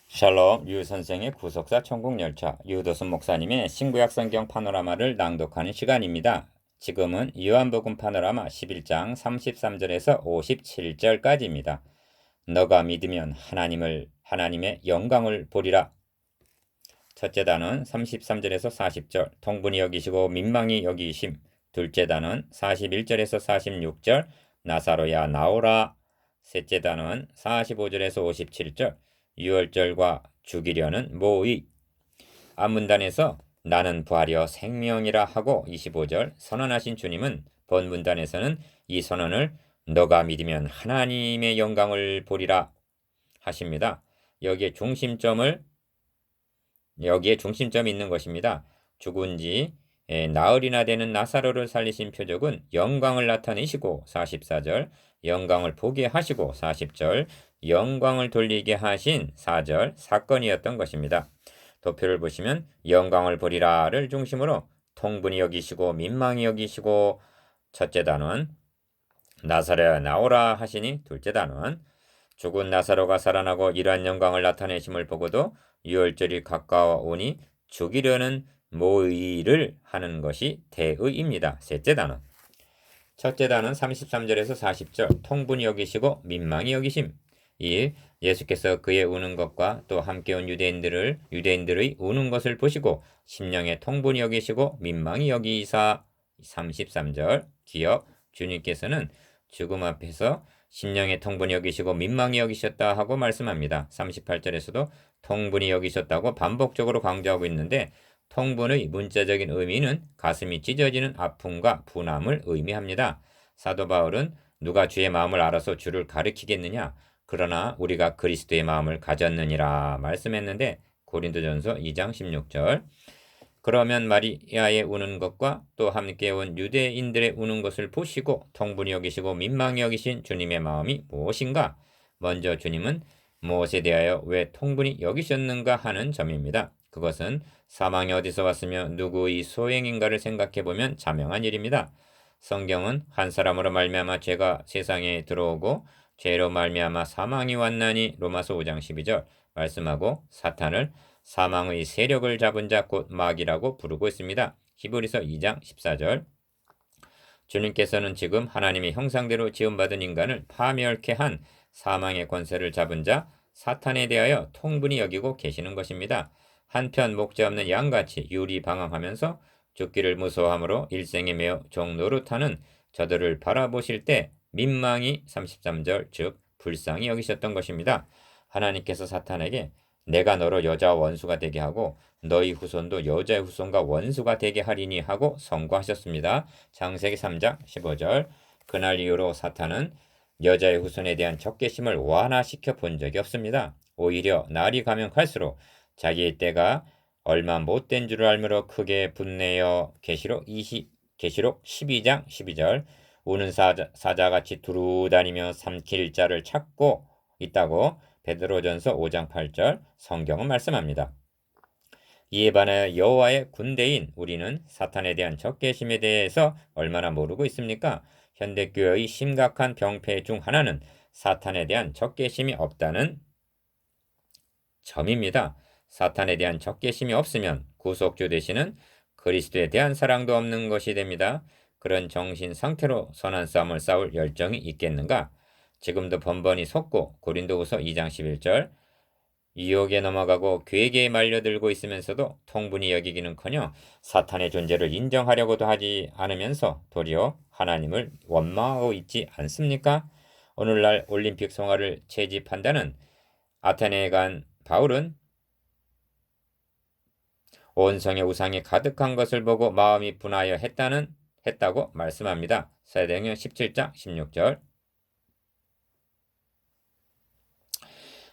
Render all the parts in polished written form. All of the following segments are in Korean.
샬롬 유 선생의 구속사 천국열차 유도순 목사님의 신구약 성경 파노라마를 낭독하는 시간입니다. 지금은 요한복음 파노라마 11장 33절에서 57절까지입니다. 너가 믿으면 하나님의 영광을 보리라. 첫째 단은 33절에서 40절 통분히 여기시고 민망히 여기심. 둘째 단은 41절에서 46절 나사로야 나오라. 셋째 단은 45절에서 57절 유월절과 죽이려는 모의. 앞문단에서 나는 부활이여 생명이라 하고 25절 선언하신 주님은 본문단에서는 이 선언을 너가 믿으면 하나님의 영광을 보리라 하십니다. 여기에 중심점이 있는 것입니다. 죽은 지 나흘이나 되는 나사로를 살리신 표적은 영광을 나타내시고 44절 영광을 보게 하시고 40절 영광을 돌리게 하신 4절 사건이었던 것입니다. 도표를 보시면 영광을 보리라를 중심으로 통분히 여기시고 민망히 여기시고 첫째 단원 나사로야 나오라 하시니 둘째 단원 죽은 나사로가 살아나고 이러한 영광을 나타내심을 보고도 유월절이 가까워오니 죽이려는 모의를 하는 것이 대의입니다. 셋째 단원 첫째 단은 33절에서 40절 통분히 여기시고 민망히 여기심. 2. 예수께서 그의 우는 것과 또 함께 온 유대인들의 우는 것을 보시고 심령에 통분히 여기시고 민망히 여기사. 33절 기억 주님께서는 죽음 앞에서 심령에 통분히 여기시고 민망히 여기셨다 하고 말씀합니다. 38절에서도 통분히 여기셨다고 반복적으로 강조하고 있는데 통분의 문자적인 의미는 가슴이 찢어지는 아픔과 분함을 의미합니다. 사도 바울은 누가 주의 마음을 알아서 주를 가리키겠느냐? 그러나 우리가 그리스도의 마음을 가졌느니라 말씀했는데 고린도전서 2장 16절. 그러면 마리아의 우는 것과 또 함께 온 유대인들의 우는 것을 보시고 통분히 여기시고 민망히 여기신 주님의 마음이 무엇인가? 먼저 주님은 무엇에 대하여 왜 통분히 여기셨는가 하는 점입니다. 그것은 사망이 어디서 왔으며 누구의 소행인가를 생각해보면 자명한 일입니다. 성경은 한 사람으로 말미암아 죄가 세상에 들어오고 죄로 말미암아 사망이 왔나니 로마서 5장 12절 말씀하고 사탄을 사망의 세력을 잡은 자 곧 마귀라고 부르고 있습니다. 히브리서 2장 14절 주님께서는 지금 하나님의 형상대로 지음받은 인간을 파멸케 한 사망의 권세를 잡은 자 사탄에 대하여 통분히 여기고 계시는 것입니다. 한편 목자 없는 양같이 유리방황하면서 죽기를 무서워함으로 일생에 매어 종노릇하는 저들을 바라보실 때 민망히 33절 즉 불쌍히 여기셨던 것입니다. 하나님께서 사탄에게 내가 너로 여자와 원수가 되게 하고 너희 후손도 여자의 후손과 원수가 되게 하리니 하고 선고하셨습니다. 창세기 3장 15절 그날 이후로 사탄은 여자의 후손에 대한 적개심을 완화시켜 본 적이 없습니다. 오히려 날이 가면 갈수록 자기의 때가 얼마 못된 줄을 알므로 크게 분내어 계시록 12장 12절 우는 사자같이 두루 다니며 삼킬 자를 찾고 있다고 베드로전서 5장 8절 성경은 말씀합니다. 이에 반해 여호와의 군대인 우리는 사탄에 대한 적개심에 대해서 얼마나 모르고 있습니까? 현대교회의 심각한 병폐 중 하나는 사탄에 대한 적개심이 없다는 점입니다. 사탄에 대한 적개심이 없으면 구속주 되시는 그리스도에 대한 사랑도 없는 것이 됩니다. 그런 정신 상태로 선한 싸움을 싸울 열정이 있겠는가? 지금도 번번이 속고 고린도후서 2장 11절 유혹에 넘어가고 괴계에 말려들고 있으면서도 통분히 여기기는커녕 사탄의 존재를 인정하려고도 하지 않으면서 도리어 하나님을 원망하고 있지 않습니까? 오늘날 올림픽 성화를 채집한다는 아테네에 간 바울은 온 성에 우상이 가득한 것을 보고 마음이 분하여 했다고 말씀합니다. 사도행전 17장 16절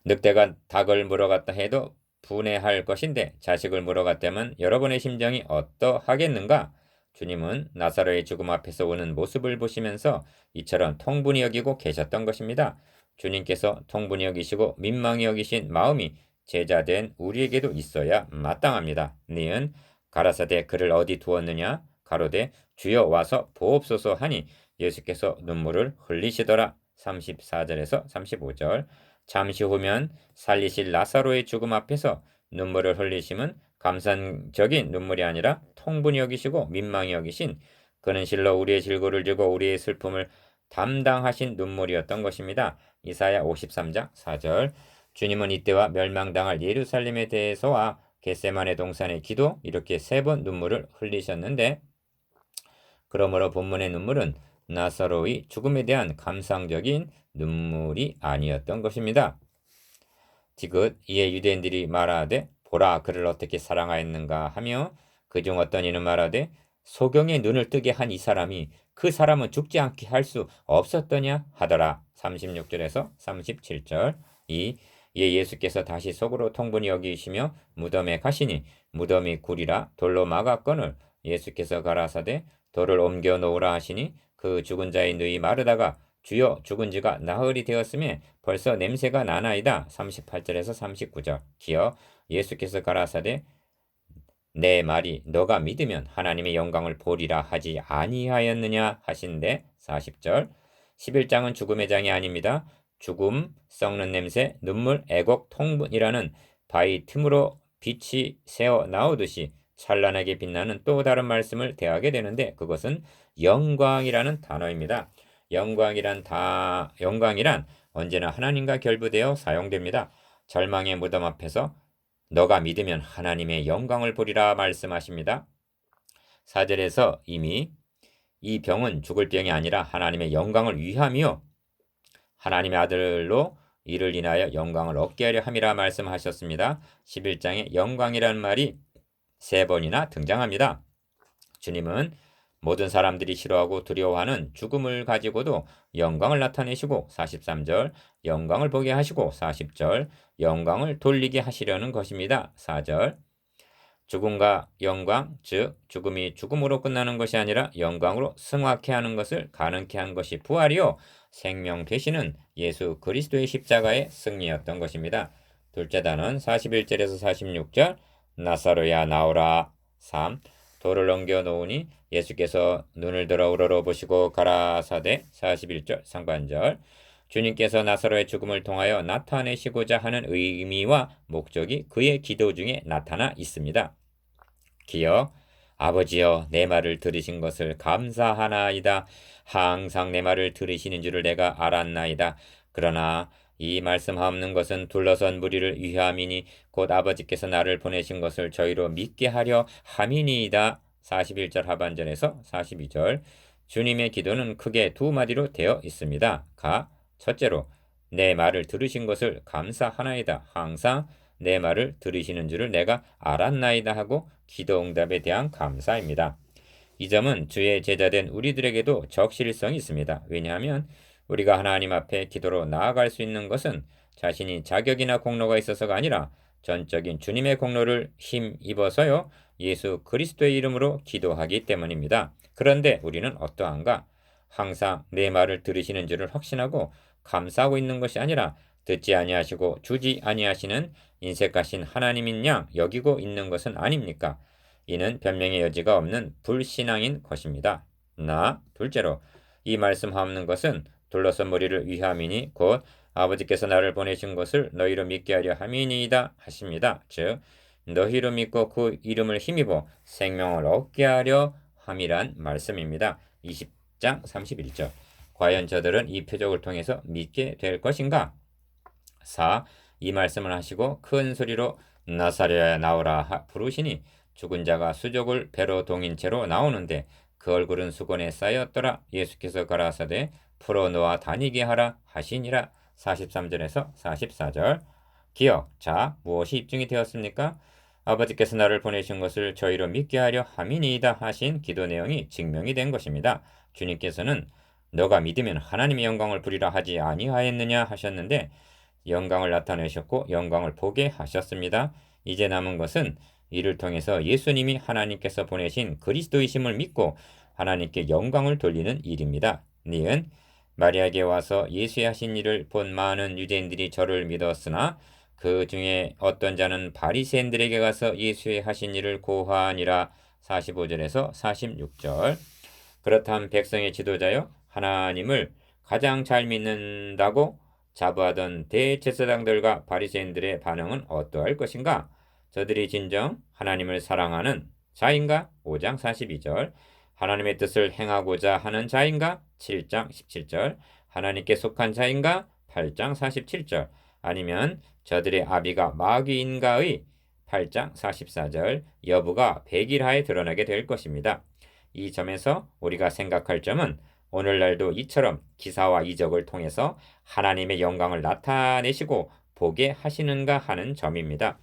늑대가 닭을 물어갔다 해도 분해할 것인데 자식을 물어갔다면 여러분의 심정이 어떠하겠는가? 주님은 나사로의 죽음 앞에서 오는 모습을 보시면서 이처럼 통분히 여기고 계셨던 것입니다. 주님께서 통분히 여기시고 민망히 여기신 마음이 제자된 우리에게도 있어야 마땅합니다. 니은 가라사대 그를 어디 두었느냐? 가로되 주여 와서 보옵소서 하니 예수께서 눈물을 흘리시더라. 34절에서 35절 잠시 후면 살리실 나사로의 죽음 앞에서 눈물을 흘리심은 감상적인 눈물이 아니라 통분히 여기시고 민망히 여기신, 그는 실로 우리의 질고를 지고 우리의 슬픔을 담당하신 눈물이었던 것입니다. 이사야 53장 4절. 주님은 이때와 멸망당할 예루살렘에 대해서와 겟세마네 동산의 기도, 이렇게 3번 눈물을 흘리셨는데, 그러므로 본문의 눈물은 나사로의 죽음에 대한 감상적인 눈물이 아니었던 것입니다. 지긋 이에 유대인들이 말하되 보라 그를 어떻게 사랑하였는가 하며, 그중 어떤 이는 말하되 소경의 눈을 뜨게 한 이 사람이 그 사람은 죽지 않게 할 수 없었더냐 하더라. 36절에서 37절. 이에 예수께서 다시 속으로 통분히 여기시며 무덤에 가시니 무덤이 굴이라 돌로 막았거늘 예수께서 가라사대 돌을 옮겨 놓으라 하시니 그 죽은 자의 누이 마르다가 주여 죽은 지가 나흘이 되었음에 벌써 냄새가 나나이다. 38절에서 39절. 기어 예수께서 가라사대 내 말이 너가 믿으면 하나님의 영광을 보리라 하지 아니하였느냐 하신데 40절. 11장은 죽음의 장이 아닙니다. 죽음, 썩는 냄새, 눈물, 애곡, 통분이라는 바위 틈으로 빛이 새어 나오듯이 찬란하게 빛나는 또 다른 말씀을 대하게 되는데, 그것은 영광이라는 단어입니다. 영광이란 언제나 하나님과 결부되어 사용됩니다. 절망의 무덤 앞에서 너가 믿으면 하나님의 영광을 보리라 말씀하십니다. 4절에서 이미 이 병은 죽을 병이 아니라 하나님의 영광을 위함이요 하나님의 아들로 이를 인하여 영광을 얻게 하려 함이라 말씀하셨습니다. 11장에 영광이라는 말이 3번이나 등장합니다. 주님은 모든 사람들이 싫어하고 두려워하는 죽음을 가지고도 영광을 나타내시고 43절 영광을 보게 하시고 40절 영광을 돌리게 하시려는 것입니다. 4절 죽음과 영광, 즉 죽음이 죽음으로 끝나는 것이 아니라 영광으로 승화케 하는 것을 가능케 한 것이 부활이요 생명 되시는 예수 그리스도의 십자가의 승리였던 것입니다. 둘째 단은 41절에서 46절 나사로야 나오라. 3. 돌을 넘겨 놓으니 예수께서 눈을 들어 우러러보시고 가라사대. 41절 상반절. 주님께서 나사로의 죽음을 통하여 나타내시고자 하는 의미와 목적이 그의 기도 중에 나타나 있습니다. 기여 아버지여 내 말을 들으신 것을 감사하나이다. 항상 내 말을 들으시는 줄을 내가 알았나이다. 그러나 이 말씀하옵는 것은 둘러선 무리를 위함이니 곧 아버지께서 나를 보내신 것을 저희로 믿게 하려 함이니이다. 41절 하반절에서 42절. 주님의 기도는 크게 2마디로 되어 있습니다. 첫째로 내 말을 들으신 것을 감사하나이다. 항상 내 말을 들으시는 줄을 내가 알았나이다 하고 기도 응답에 대한 감사입니다. 이 점은 주의 제자된 우리들에게도 적실성이 있습니다. 왜냐하면 우리가 하나님 앞에 기도로 나아갈 수 있는 것은 자신이 자격이나 공로가 있어서가 아니라 전적인 주님의 공로를 힘입어서요 예수 그리스도의 이름으로 기도하기 때문입니다. 그런데 우리는 어떠한가? 항상 내 말을 들으시는 줄을 확신하고 감사하고 있는 것이 아니라 듣지 아니하시고 주지 아니하시는 인색하신 하나님인 양 여기고 있는 것은 아닙니까? 이는 변명의 여지가 없는 불신앙인 것입니다. 둘째로 이 말씀하옵는 것은 둘러선 무리를 위함이니 곧 아버지께서 나를 보내신 것을 너희로 믿게 하려 함이니이다 하십니다. 즉 너희로 믿고 그 이름을 힘입어 생명을 얻게 하려 함이란 말씀입니다. 20장 31절. 과연 저들은 이 표적을 통해서 믿게 될 것인가? 4. 이 말씀을 하시고 큰 소리로 나사로야 나오라 부르시니 죽은 자가 수족을 배로 동인 채로 나오는데 그 얼굴은 수건에 쌓였더라. 예수께서 가라사대 풀어놓아 다니게 하라 하시니라. 43절에서 44절. 기억. 자, 무엇이 입증이 되었습니까? 아버지께서 나를 보내신 것을 저희로 믿게 하려 함이니이다 하신 기도 내용이 증명이 된 것입니다. 주님께서는 너가 믿으면 하나님의 영광을 부리라 하지 아니하였느냐 하셨는데 영광을 나타내셨고 영광을 보게 하셨습니다. 이제 남은 것은 이를 통해서 예수님이 하나님께서 보내신 그리스도이심을 믿고 하나님께 영광을 돌리는 일입니다. 니은 마리아에게 와서 예수의 하신 일을 본 많은 유대인들이 저를 믿었으나 그 중에 어떤 자는 바리새인들에게 가서 예수의 하신 일을 고하니라. 45절에서 46절. 그렇다면 백성의 지도자요 하나님을 가장 잘 믿는다고 자부하던 대제사장들과 바리새인들의 반응은 어떠할 것인가? 저들이 진정 하나님을 사랑하는 자인가? 5장 42절. 하나님의 뜻을 행하고자 하는 자인가? 7장 17절. 하나님께 속한 자인가? 8장 47절. 아니면 저들의 아비가 마귀인가의 8장 44절 여부가 백일하에 드러나게 될 것입니다. 이 점에서 우리가 생각할 점은 오늘날도 이처럼 기사와 이적을 통해서 하나님의 영광을 나타내시고 보게 하시는가 하는 점입니다.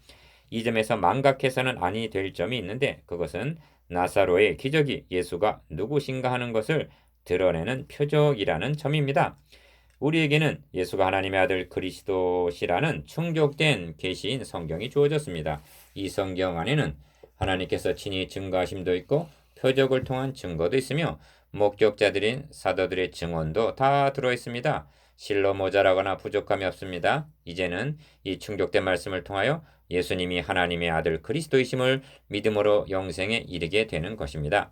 이 점에서 망각해서는 아니 될 점이 있는데 그것은 나사로의 기적이 예수가 누구신가 하는 것을 드러내는 표적이라는 점입니다. 우리에게는 예수가 하나님의 아들 그리스도시라는 충족된 계시인 성경이 주어졌습니다. 이 성경 안에는 하나님께서 친히 증거하심도 있고 표적을 통한 증거도 있으며 목격자들인 사도들의 증언도 다 들어있습니다. 실로 모자라거나 부족함이 없습니다. 이제는 이 충족된 말씀을 통하여 예수님이 하나님의 아들 그리스도이심을 믿음으로 영생에 이르게 되는 것입니다.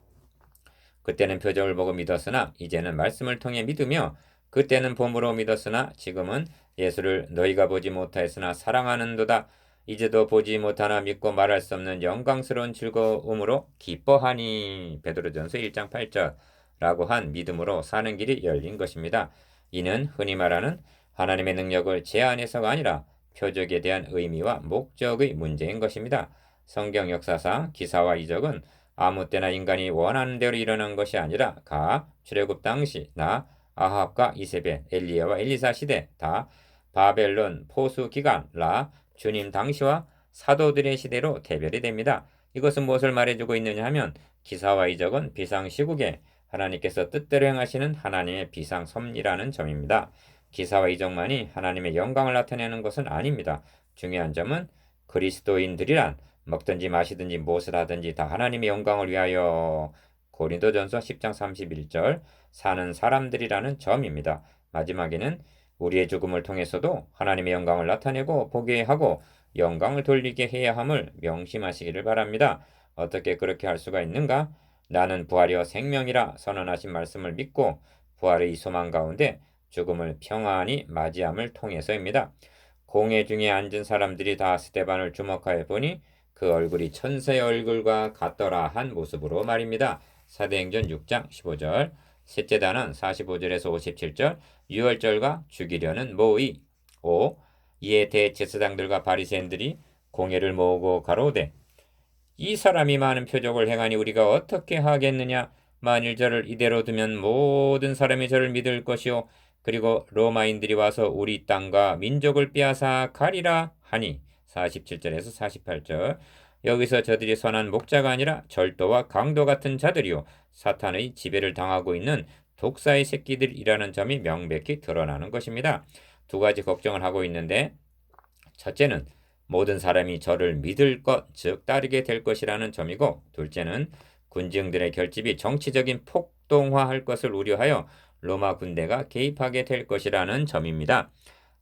그때는 표적을 보고 믿었으나 이제는 말씀을 통해 믿으며 그때는 봄으로 믿었으나 지금은 예수를 너희가 보지 못하였으나 사랑하는도다. 이제도 보지 못하나 믿고 말할 수 없는 영광스러운 즐거움으로 기뻐하니. 베드로전서 1장 8절라고 한 믿음으로 사는 길이 열린 것입니다. 이는 흔히 말하는 하나님의 능력을 제한해서가 아니라 표적에 대한 의미와 목적의 문제인 것입니다. 성경 역사상 기사와 이적은 아무 때나 인간이 원하는 대로 일어난 것이 아니라 가 출애굽 당시 나 아합과 이세벨 엘리야와 엘리사 시대 다 바벨론 포수 기간 라 주님 당시와 사도들의 시대로 대별이 됩니다. 이것은 무엇을 말해주고 있느냐 하면 기사와 이적은 비상시국에 하나님께서 뜻대로 행하시는 하나님의 비상섭리라는 점입니다. 기사와 이적만이 하나님의 영광을 나타내는 것은 아닙니다. 중요한 점은 그리스도인들이란 먹든지 마시든지 무엇을 하든지 다 하나님의 영광을 위하여 고린도전서 10장 31절 사는 사람들이라는 점입니다. 마지막에는 우리의 죽음을 통해서도 하나님의 영광을 나타내고 보게 하고 영광을 돌리게 해야 함을 명심하시기를 바랍니다. 어떻게 그렇게 할 수가 있는가? 나는 부활이여 생명이라 선언하신 말씀을 믿고 부활의 이 소망 가운데 죽음을 평안히 맞이함을 통해서입니다. 공회 중에 앉은 사람들이 다 스데반을 주목하여 보니 그 얼굴이 천사의 얼굴과 같더라 한 모습으로 말입니다. 사도행전 6장 15절 셋째 단은 45절에서 57절 유월절과 죽이려는 모의 5. 이에 대제사장들과 바리새인들이 공회를 모으고 가로되 이 사람이 많은 표적을 행하니 우리가 어떻게 하겠느냐 만일 저를 이대로 두면 모든 사람이 저를 믿을 것이요 그리고 로마인들이 와서 우리 땅과 민족을 빼앗아 가리라 하니 47절에서 48절 여기서 저들이 선한 목자가 아니라 절도와 강도 같은 자들이요 사탄의 지배를 당하고 있는 독사의 새끼들이라는 점이 명백히 드러나는 것입니다. 두 가지 걱정을 하고 있는데 첫째는 모든 사람이 저를 믿을 것, 즉 따르게 될 것이라는 점이고 둘째는 군중들의 결집이 정치적인 폭동화할 것을 우려하여 로마 군대가 개입하게 될 것이라는 점입니다.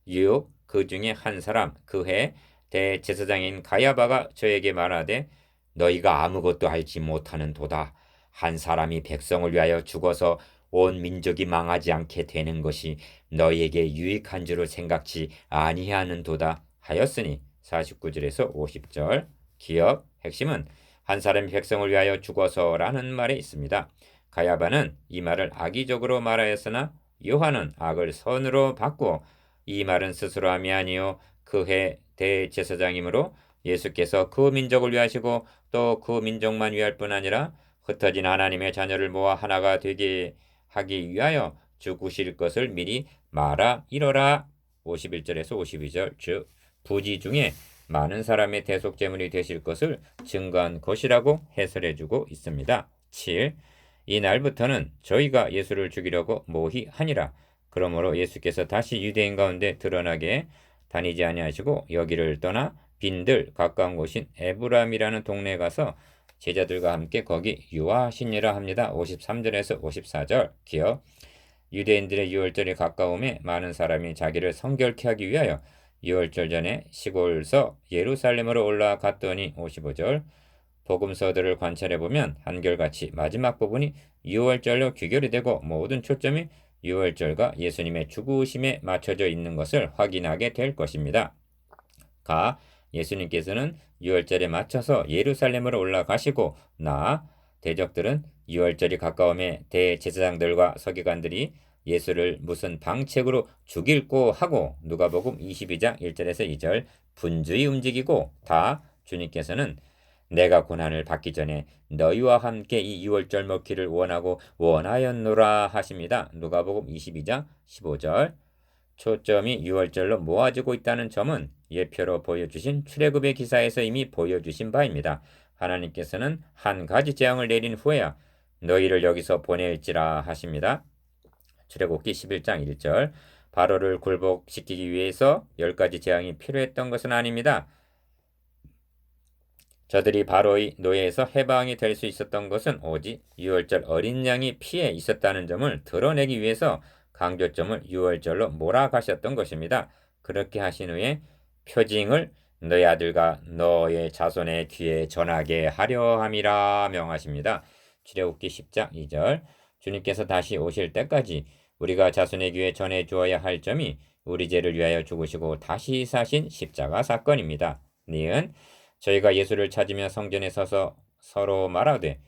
6. 그 중에 한 사람 그해 대제사장인 가야바가 저에게 말하되 너희가 아무것도 알지 못하는 도다. 한 사람이 백성을 위하여 죽어서 온 민족이 망하지 않게 되는 것이 너희에게 유익한 줄을 생각지 아니하는 도다 하였으니 49절에서 50절 기업 핵심은 한 사람이 백성을 위하여 죽어서라는 말에 있습니다. 가야바는 이 말을 악의적으로 말하였으나 요한은 악을 선으로 바꾸어 이 말은 스스로 함이 아니요 그해 대제사장이므로 예수께서 그 민족을 위하시고 또 그 민족만 위할 뿐 아니라 흩어진 하나님의 자녀를 모아 하나가 되게 하기 위하여 죽으실 것을 미리 말하 이러라 51절에서 52절 즉 부지 중에 많은 사람의 대속 제물이 되실 것을 증거한 것이라고 해설해주고 있습니다. 7. 이 날부터는 저희가 예수를 죽이려고 모의하니라. 그러므로 예수께서 다시 유대인 가운데 드러나게 다니지 아니하시고 여기를 떠나 빈들 가까운 곳인 에브람이라는 동네에 가서 제자들과 함께 거기 유하시니라 합니다. 53절에서 54절 기억 유대인들의 유월절이 가까움에 많은 사람이 자기를 성결케 하기 위하여 유월절 전에 시골서 예루살렘으로 올라갔더니 55절 복음서들을 관찰해보면 한결같이 마지막 부분이 유월절로 귀결이 되고 모든 초점이 유월절과 예수님의 죽으심에 맞춰져 있는 것을 확인하게 될 것입니다. 가. 예수님께서는 유월절에 맞춰서 예루살렘으로 올라가시고 나. 대적들은 유월절이 가까움에 대제사장들과 서기관들이 예수를 무슨 방책으로 죽일고 하고 누가복음 22장 1절에서 2절 분주히 움직이고 다. 주님께서는 내가 고난을 받기 전에 너희와 함께 이 유월절 먹기를 원하고 원하였노라 하십니다. 누가복음 22장 15절. 초점이 유월절로 모아지고 있다는 점은 예표로 보여주신 출애굽의 기사에서 이미 보여주신 바입니다. 하나님께서는 한 가지 재앙을 내린 후에야 너희를 여기서 보낼지라 하십니다. 출애굽기 11장 1절. 바로를 굴복시키기 위해서 10가지 재앙이 필요했던 것은 아닙니다. 저들이 바로의 노예에서 해방이 될 수 있었던 것은 오직 유월절 어린 양이 피해 있었다는 점을 드러내기 위해서 강조점을 유월절로 몰아가셨던 것입니다. 그렇게 하신 후에 표징을 너희 아들과 너의 자손의 귀에 전하게 하려 함이라 명하십니다. 출애굽기 10장 2절. 주님께서 다시 오실 때까지 우리가 자손의 귀에 전해 주어야 할 점이 우리 죄를 위하여 죽으시고 다시 사신 십자가 사건입니다. 니은 저희가 예수를 찾으며 성전에 서서 서로 말하되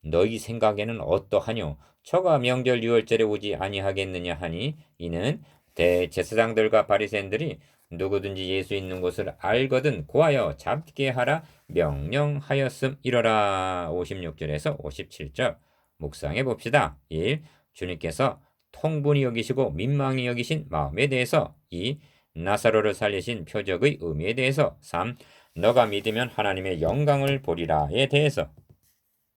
너희 생각에는 어떠하뇨? 저가 명절 유월절에 오지 아니하겠느냐 하니 이는 대제사장들과 바리새인들이 누구든지 예수 있는 곳을 알거든 고하여 잡게 하라 명령하였음이러라. 56절에서 57절 묵상해 봅시다. 1. 주님께서 통분히 여기시고 민망히 여기신 마음에 대해서 2. 나사로를 살리신 표적의 의미에 대해서 3. 너가 믿으면 하나님의 영광을 보리라에 대해서